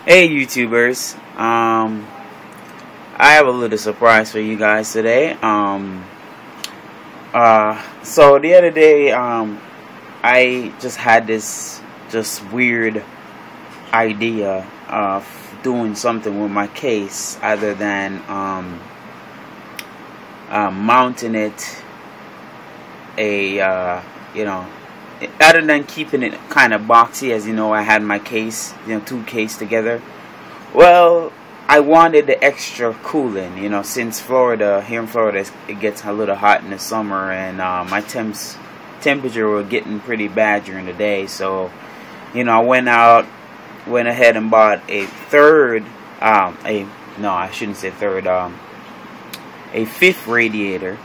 Hey YouTubers, I have a little surprise for you guys today. So the other day, I just had this just weird idea of doing something with my case other than mounting it other than keeping it kind of boxy. As you know, I had my case, two cases together. Well, I wanted the extra cooling, since here in Florida, it gets a little hot in the summer, and my temperature were getting pretty bad during the day. So, I went ahead and bought a fifth radiator,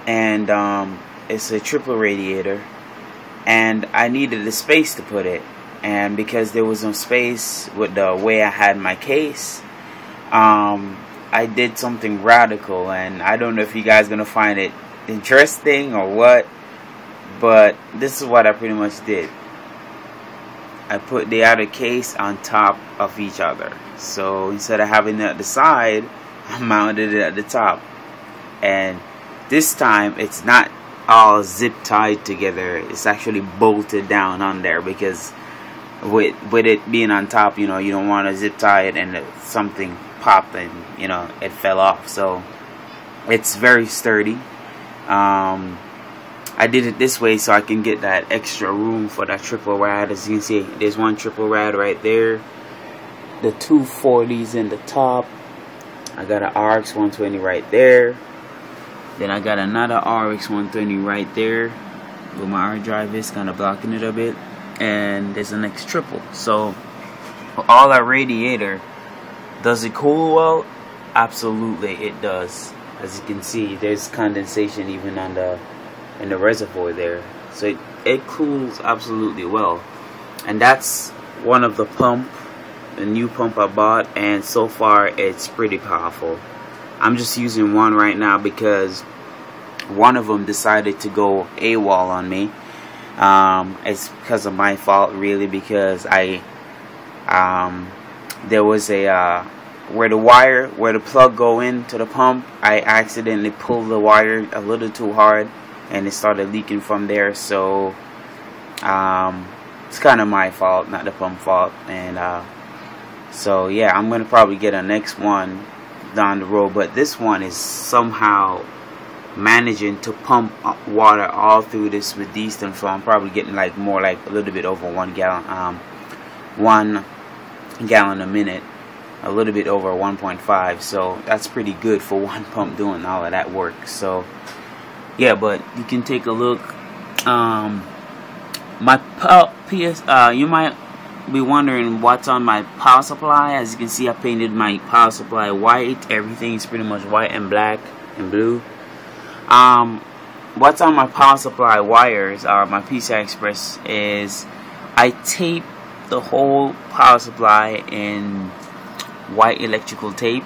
and it's a triple radiator. And I needed the space to put it, and because there was no space with the way I had my case, I did something radical, and I don't know if you guys gonna find it interesting or what, but this is what I pretty much did. I put the outer case on top of each other, so instead of having it at the side, I mounted it at the top, and this time it's not all zip tied together. It's actually bolted down on there, because with it being on top, you don't want to zip tie it and something popped and it fell off. So it's very sturdy. I did it this way so I can get that extra room for that triple rad. As you can see, there's one triple rad right there, the 240s in the top. I got an RX 120 right there. Then I got another RX 120 right there, where my hard drive is kind of blocking it a bit, and there's an X triple. So all that radiator, does it cool well? Absolutely, it does. As you can see, there's condensation even on in the reservoir there, so it cools absolutely well. And that's one of the new pump I bought, and so far it's pretty powerful. I'm just using one right now because one of them decided to go AWOL on me. It's because of my fault, really, because there was where the plug go into the pump, I accidentally pulled the wire a little too hard, and it started leaking from there. So it's kind of my fault, not the pump fault. And so yeah, I'm gonna probably get a next one down the road, but this one is somehow managing to pump water all through this with decent flow. I'm probably getting like a little bit over 1 gallon, 1 gallon a minute, a little bit over 1.5. So that's pretty good for one pump doing all of that work. So yeah, but you can take a look. My you might be wondering what's on my power supply. As you can see, I painted my power supply white. Everything is pretty much white and black and blue. What's on my power supply wires, or my PCI Express, is I tape the whole power supply in white electrical tape.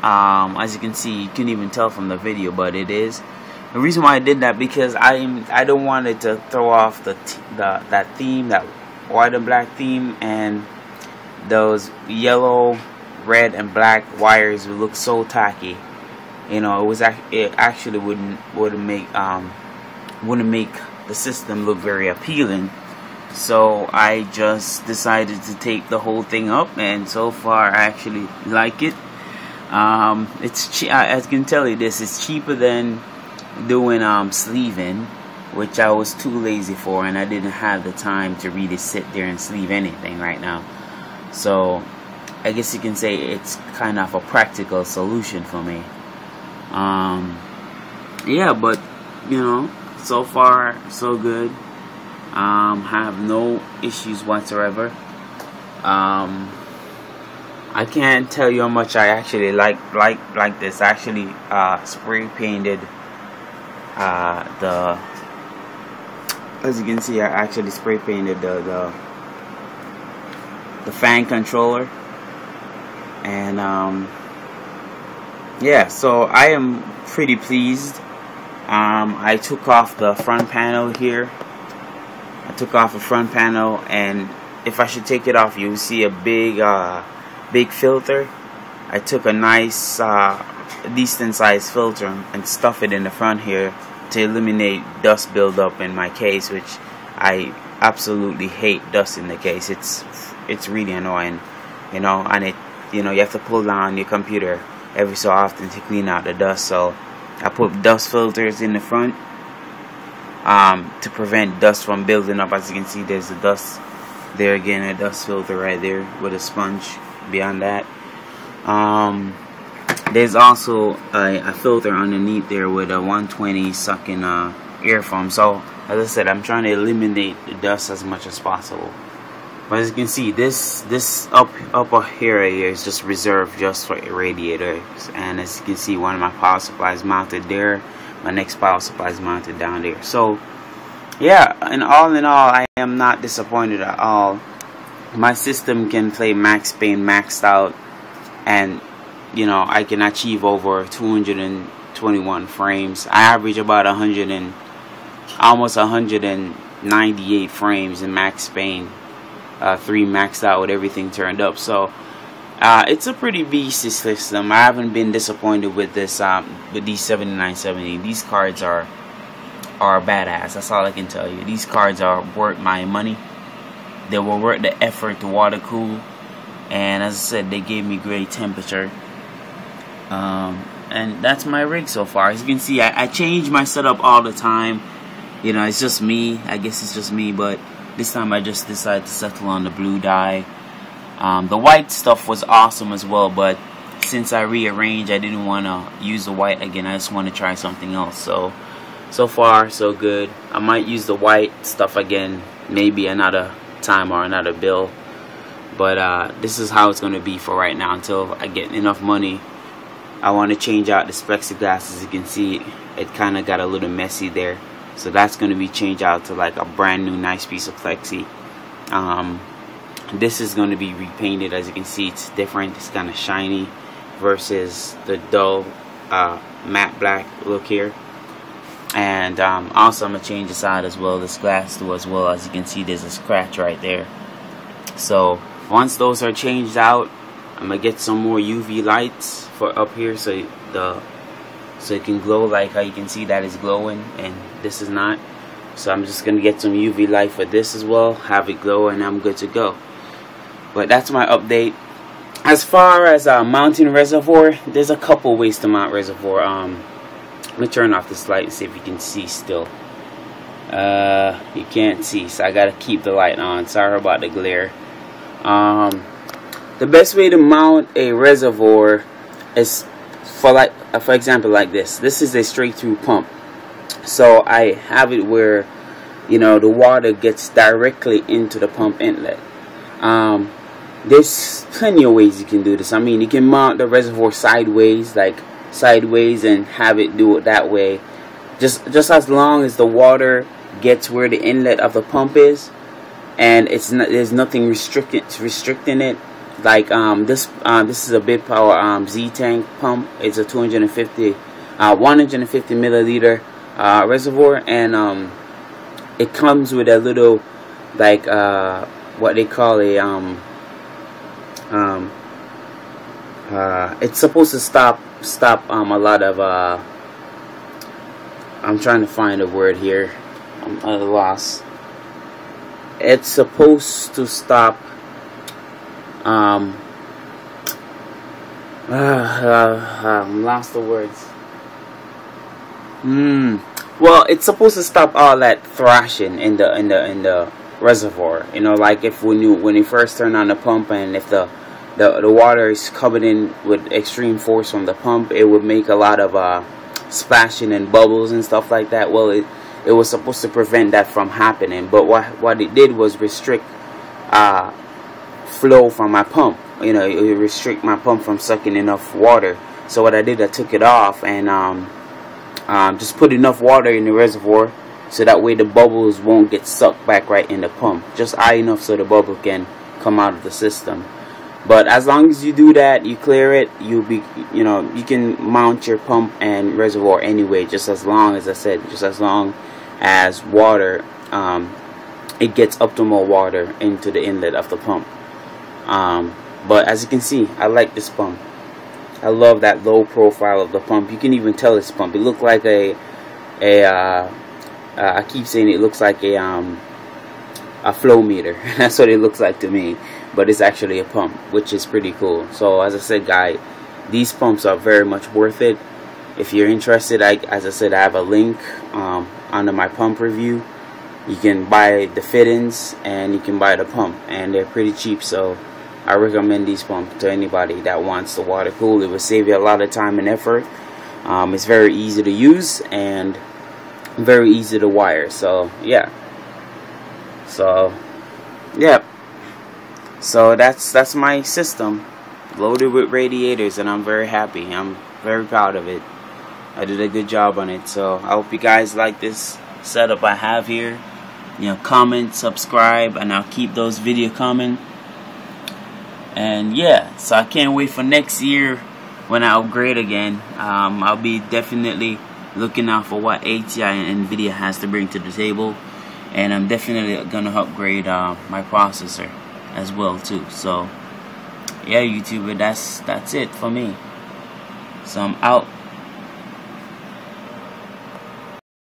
As you can see, you can even tell from the video, but it is. The reason why I did that, because I don't want it to throw off that theme, that white and black theme, and those yellow, red, and black wires would look so tacky. It actually wouldn't make the system look very appealing. So I just decided to tape the whole thing up, and so far I actually like it. It's as you can tell you, this is cheaper than doing sleeving, which I was too lazy for, and I didn't have the time to really sit there and sleeve anything right now. So I guess you can say it's kind of a practical solution for me. Yeah, but so far so good. Have no issues whatsoever. I can't tell you how much I actually like this. I actually spray painted as you can see, I actually spray painted the fan controller, and yeah, so I am pretty pleased. I took off the front panel here. I took off the front panel, and if I should take it off, you'll see a big filter. I took a nice decent sized filter and stuff it in the front here to eliminate dust buildup in my case, which I absolutely hate dust in the case. It's really annoying, you know, and you have to pull down your computer every so often to clean out the dust. So I put dust filters in the front to prevent dust from building up. As you can see, there's the dust there again, a dust filter right there with a sponge beyond that. There's also a filter underneath there with a 120 sucking air foam. So as I said, I'm trying to eliminate the dust as much as possible. But as you can see, this upper area is just reserved just for radiators. And as you can see, one of my power supplies mounted there. My next power supply is mounted down there. So yeah, and all in all, I am not disappointed at all. My system can play max pain maxed out, and you know, I can achieve over 221 frames. I average about almost 198 frames in max pain. 3 maxed out with everything turned up. So it's a pretty beastly system. I haven't been disappointed with this with these 7970. These cards are badass. That's all I can tell you. These cards are worth my money. They were worth the effort to water cool, and as I said, they gave me great temperature. And that's my rig so far. As you can see, I change my setup all the time. You know, it's just me. I guess it's just me, but this time I just decided to settle on the blue dye. The white stuff was awesome as well, but since I rearranged, I didn't want to use the white again. I just want to try something else. So far, so good. I might use the white stuff again, maybe another time or another bill. But this is how it's going to be for right now until I get enough money. I want to change out the plexiglass. As you can see, it kind of got a little messy there. So that's going to be changed out to like a brand new nice piece of plexi. This is going to be repainted. As you can see, it's different. It's kind of shiny versus the dull matte black look here. And also I'm going to change the side as well, this glass too as well. As you can see, there's a scratch right there. So once those are changed out, I'm going to get some more UV lights for up here so it can glow like how you can see that is glowing and this is not. So I'm just going to get some UV light for this as well, have it glow, and I'm good to go. But that's my update. As far as mounting reservoir, there's a couple ways to mount reservoir. Let me turn off this light and see if you can see still. You can't see, so I gotta keep the light on. Sorry about the glare. The best way to mount a reservoir is for example like this. This is a straight through pump. So I have it where, you know, the water gets directly into the pump inlet. There's plenty of ways you can do this. I mean, you can mount the reservoir sideways, and have it do it that way. Just as long as the water gets where the inlet of the pump is, and there's nothing restricting it. Like this is a big power Z tank pump. It's a 150 milliliter reservoir, and it comes with a little like what they call a it's supposed to stop a lot of I'm trying to find a word here. I'm at a loss. It's supposed to stop I'm lost the words. Well, it's supposed to stop all that thrashing in the reservoir. You know, like if when you first turn on the pump, and if the water is coming in with extreme force from the pump, it would make a lot of splashing and bubbles and stuff like that. Well, it was supposed to prevent that from happening, but what it did was restrict flow from my pump. You know, it restrict my pump from sucking enough water. So what I did, I took it off and just put enough water in the reservoir so that way the bubbles won't get sucked back right in the pump. Just high enough so the bubble can come out of the system. But as long as you do that, you clear it, you can mount your pump and reservoir anyway, just as long as I said, just as long as water it gets optimal water into the inlet of the pump. But as you can see, I like this pump. I love that low profile of the pump. You can even tell it's pump. It looks like I keep saying it looks like a flow meter. That's what it looks like to me, but it's actually a pump, which is pretty cool. So as I said, guys, these pumps are very much worth it. If you're interested, as I said, I have a link under my pump review. You can buy the fittings and you can buy the pump, and they're pretty cheap. So I recommend these pumps to anybody that wants the water cool. It will save you a lot of time and effort. It's very easy to use and very easy to wire. So yeah. So that's my system, loaded with radiators, and I'm very happy. I'm very proud of it. I did a good job on it. So I hope you guys like this setup I have here. You know, comment, subscribe, and I'll keep those videos coming. And yeah, so I can't wait for next year when I upgrade again. I'll be definitely looking out for what ATI and NVIDIA has to bring to the table, and I'm definitely gonna upgrade my processor as well too. So yeah, YouTuber, that's it for me. So I'm out.